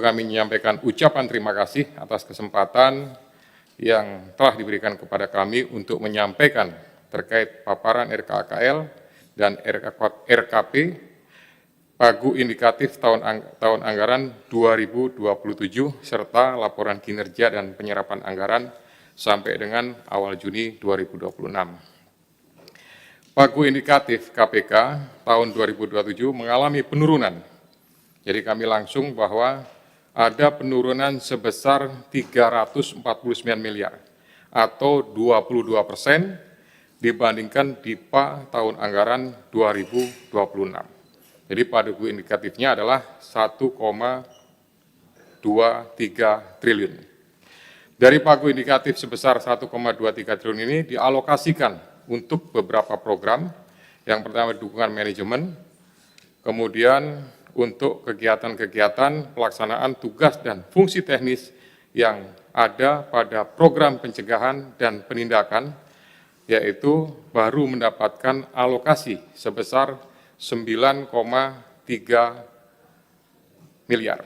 Kami menyampaikan ucapan terima kasih atas kesempatan yang telah diberikan kepada kami untuk menyampaikan terkait paparan RKKL dan RKP Pagu Indikatif tahun anggaran 2027 serta laporan kinerja dan penyerapan anggaran sampai dengan awal Juni 2026. Pagu Indikatif KPK tahun 2027 mengalami penurunan. Jadi kami langsung bahwa ada penurunan sebesar 349 miliar atau 22% dibandingkan DIPA tahun anggaran 2026. Jadi pagu indikatifnya adalah 1,23 triliun. Dari pagu indikatif sebesar 1,23 triliun ini dialokasikan untuk beberapa program. Yang pertama dukungan manajemen, kemudian untuk kegiatan-kegiatan pelaksanaan tugas dan fungsi teknis yang ada pada program pencegahan dan penindakan, yaitu baru mendapatkan alokasi sebesar 9,3 miliar.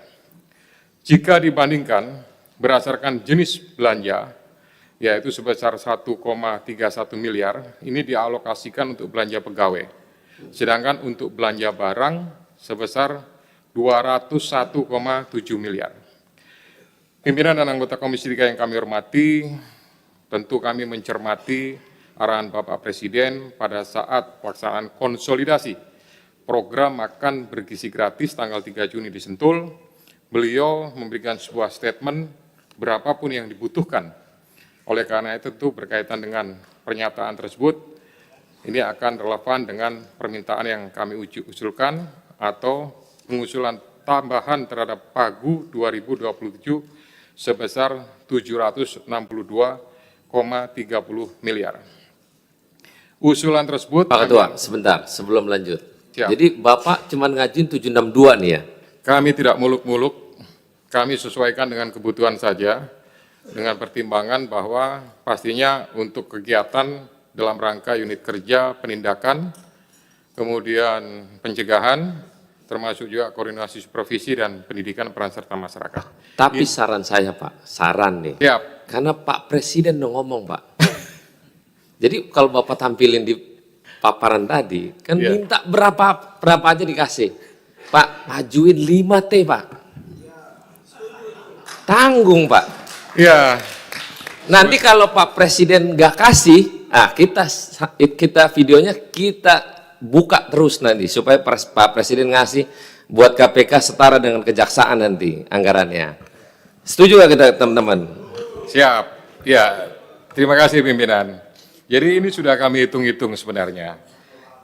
Jika dibandingkan berdasarkan jenis belanja, yaitu sebesar 1,31 miliar, ini dialokasikan untuk belanja pegawai. Sedangkan untuk belanja barang sebesar 201,7 miliar. Pimpinan dan anggota Komisi 3 yang kami hormati, tentu kami mencermati arahan Bapak Presiden pada saat pelaksanaan konsolidasi program makan bergizi gratis tanggal 3 Juni di Sentul. Beliau memberikan sebuah statement berapapun yang dibutuhkan. Oleh karena itu tentu berkaitan dengan pernyataan tersebut, ini akan relevan dengan permintaan yang kami usulkan atau pengusulan tambahan terhadap Pagu 2027 sebesar 762,30 miliar. Usulan tersebut... Pak Ketua, sebentar sebelum lanjut. Siap. Jadi Bapak cuma ngajuin 762 nih ya? Kami tidak muluk-muluk, kami sesuaikan dengan kebutuhan saja, dengan pertimbangan bahwa pastinya untuk kegiatan dalam rangka unit kerja penindakan, kemudian pencegahan, termasuk juga koordinasi supervisi dan pendidikan peran serta masyarakat. Tapi saran saya Pak, saran nih. Siap. Karena Pak Presiden udah ngomong Pak. Jadi kalau Bapak tampilin di paparan tadi, kan minta berapa aja dikasih. Pak, ajuin 5T Pak. Tanggung Pak. Iya. Nanti kalau Pak Presiden nggak kasih, kita videonya kita buka terus nanti supaya Pak Presiden ngasih buat KPK setara dengan kejaksaan nanti anggarannya. Setuju nggak kita teman-teman? Siap. Ya, terima kasih pimpinan. Jadi ini sudah kami hitung-hitung sebenarnya.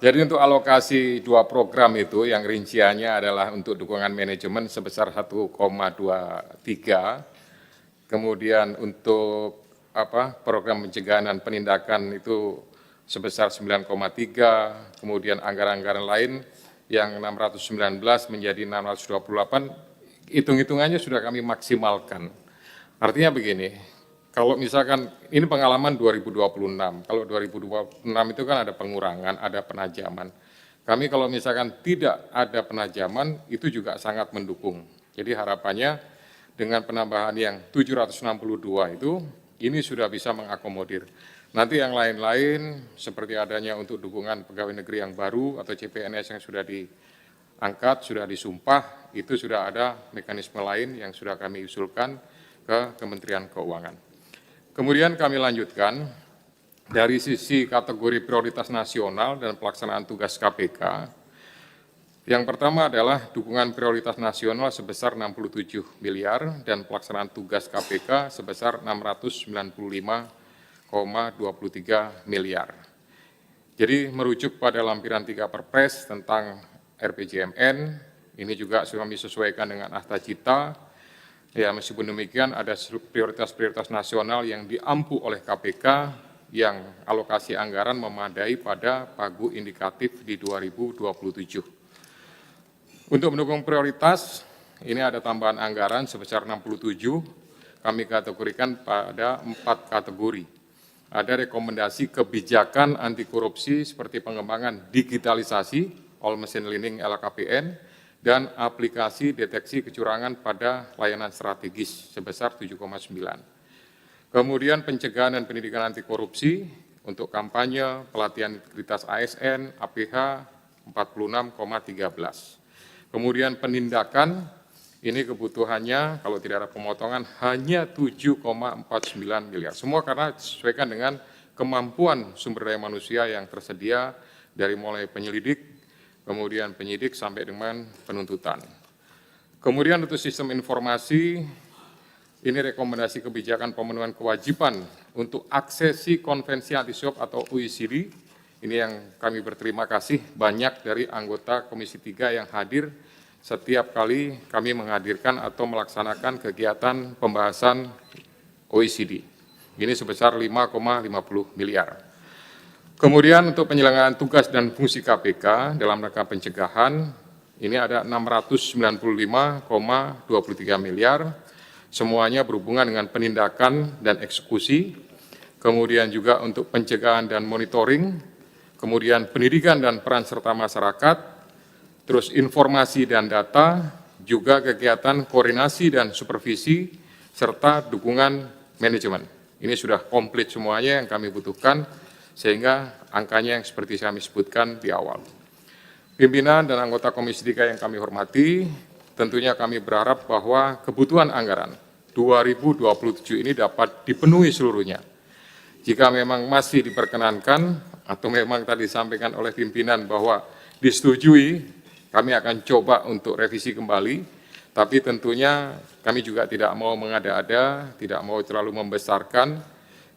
Jadi untuk alokasi dua program itu yang rinciannya adalah untuk dukungan manajemen sebesar 1,23, kemudian untuk program pencegahan dan penindakan itu sebesar 9,3, kemudian anggaran-anggaran lain yang 619 menjadi 628, hitung-hitungannya sudah kami maksimalkan. Artinya begini, kalau misalkan ini pengalaman 2026, kalau 2026 itu kan ada pengurangan, ada penajaman. Kami kalau misalkan tidak ada penajaman, itu juga sangat mendukung. Jadi harapannya dengan penambahan yang 762 itu, ini sudah bisa mengakomodir. Nanti yang lain-lain seperti adanya untuk dukungan pegawai negeri yang baru atau CPNS yang sudah diangkat, sudah disumpah, itu sudah ada mekanisme lain yang sudah kami usulkan ke Kementerian Keuangan. Kemudian kami lanjutkan dari sisi kategori prioritas nasional dan pelaksanaan tugas KPK. Yang pertama adalah dukungan prioritas nasional sebesar 67 miliar dan pelaksanaan tugas KPK sebesar 695,23 miliar. Jadi merujuk pada lampiran 3 Perpres tentang RPJMN, ini juga sudah kami sesuaikan dengan Akta Cita. Ya, meskipun demikian ada prioritas-prioritas nasional yang diampu oleh KPK yang alokasi anggaran memadai pada pagu indikatif di 2027. Untuk mendukung prioritas, ini ada tambahan anggaran sebesar 67, kami kategorikan pada 4 kategori. Ada rekomendasi kebijakan anti korupsi seperti pengembangan digitalisasi, All Machine Learning LKPN, dan aplikasi deteksi kecurangan pada layanan strategis sebesar 7,9. Kemudian pencegahan dan pendidikan anti korupsi untuk kampanye, pelatihan integritas ASN, APH 46,13. Kemudian penindakan, ini kebutuhannya kalau tidak ada pemotongan hanya 7,49 miliar. Semua karena disesuaikan dengan kemampuan sumber daya manusia yang tersedia dari mulai penyelidik, kemudian penyidik sampai dengan penuntutan. Kemudian untuk sistem informasi, ini rekomendasi kebijakan pemenuhan kewajiban untuk aksesi konvensi anti-suap atau OECD. Ini yang kami berterima kasih banyak dari anggota Komisi 3 yang hadir setiap kali kami menghadirkan atau melaksanakan kegiatan pembahasan OECD. Ini sebesar 5,50 miliar. Kemudian untuk penyelenggaraan tugas dan fungsi KPK dalam rangka pencegahan, ini ada 695,23 miliar, semuanya berhubungan dengan penindakan dan eksekusi, kemudian juga untuk pencegahan dan monitoring, kemudian pendidikan dan peran serta masyarakat, terus informasi dan data, juga kegiatan koordinasi dan supervisi, serta dukungan manajemen. Ini sudah komplit semuanya yang kami butuhkan, sehingga angkanya yang seperti kami sebutkan di awal. Pimpinan dan anggota Komisi 3 yang kami hormati, tentunya kami berharap bahwa kebutuhan anggaran 2027 ini dapat dipenuhi seluruhnya. Jika memang masih diperkenankan, atau memang tadi disampaikan oleh pimpinan bahwa disetujui, kami akan coba untuk revisi kembali, tapi tentunya kami juga tidak mau mengada-ada, tidak mau terlalu membesarkan,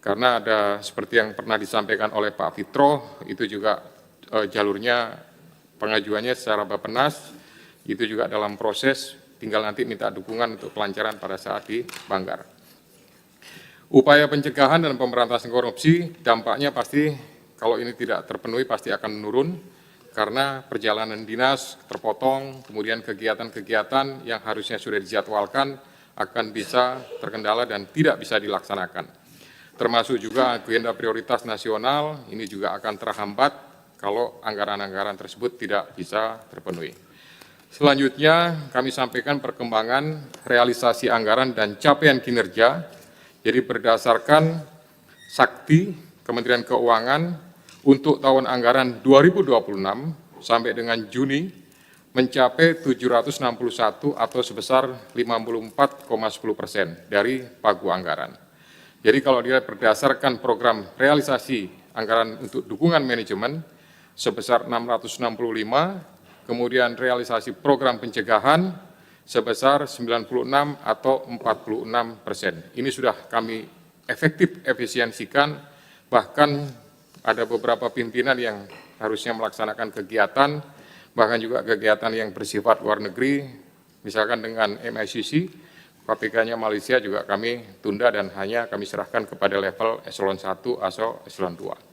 karena ada seperti yang pernah disampaikan oleh Pak Fitro, itu juga jalurnya pengajuannya secara Bappenas, itu juga dalam proses, tinggal nanti minta dukungan untuk kelancaran pada saat di Banggar. Upaya pencegahan dan pemberantasan korupsi, dampaknya pasti kalau ini tidak terpenuhi pasti akan menurun, karena perjalanan dinas terpotong, kemudian kegiatan-kegiatan yang harusnya sudah dijadwalkan akan bisa terkendala dan tidak bisa dilaksanakan. Termasuk juga agenda prioritas nasional, ini juga akan terhambat kalau anggaran-anggaran tersebut tidak bisa terpenuhi. Selanjutnya, kami sampaikan perkembangan realisasi anggaran dan capaian kinerja. Jadi berdasarkan Sakti Kementerian Keuangan untuk tahun anggaran 2026 sampai dengan Juni mencapai 761 atau sebesar 54,10% dari pagu anggaran. Jadi kalau dia berdasarkan program realisasi anggaran untuk dukungan manajemen sebesar 665, kemudian realisasi program pencegahan sebesar 96 atau 46%. Ini sudah kami efisiensikan, bahkan ada beberapa pimpinan yang harusnya melaksanakan kegiatan, bahkan juga kegiatan yang bersifat luar negeri, misalkan dengan MICC, KPK-nya Malaysia juga kami tunda dan hanya kami serahkan kepada level eselon 1 atau eselon 2.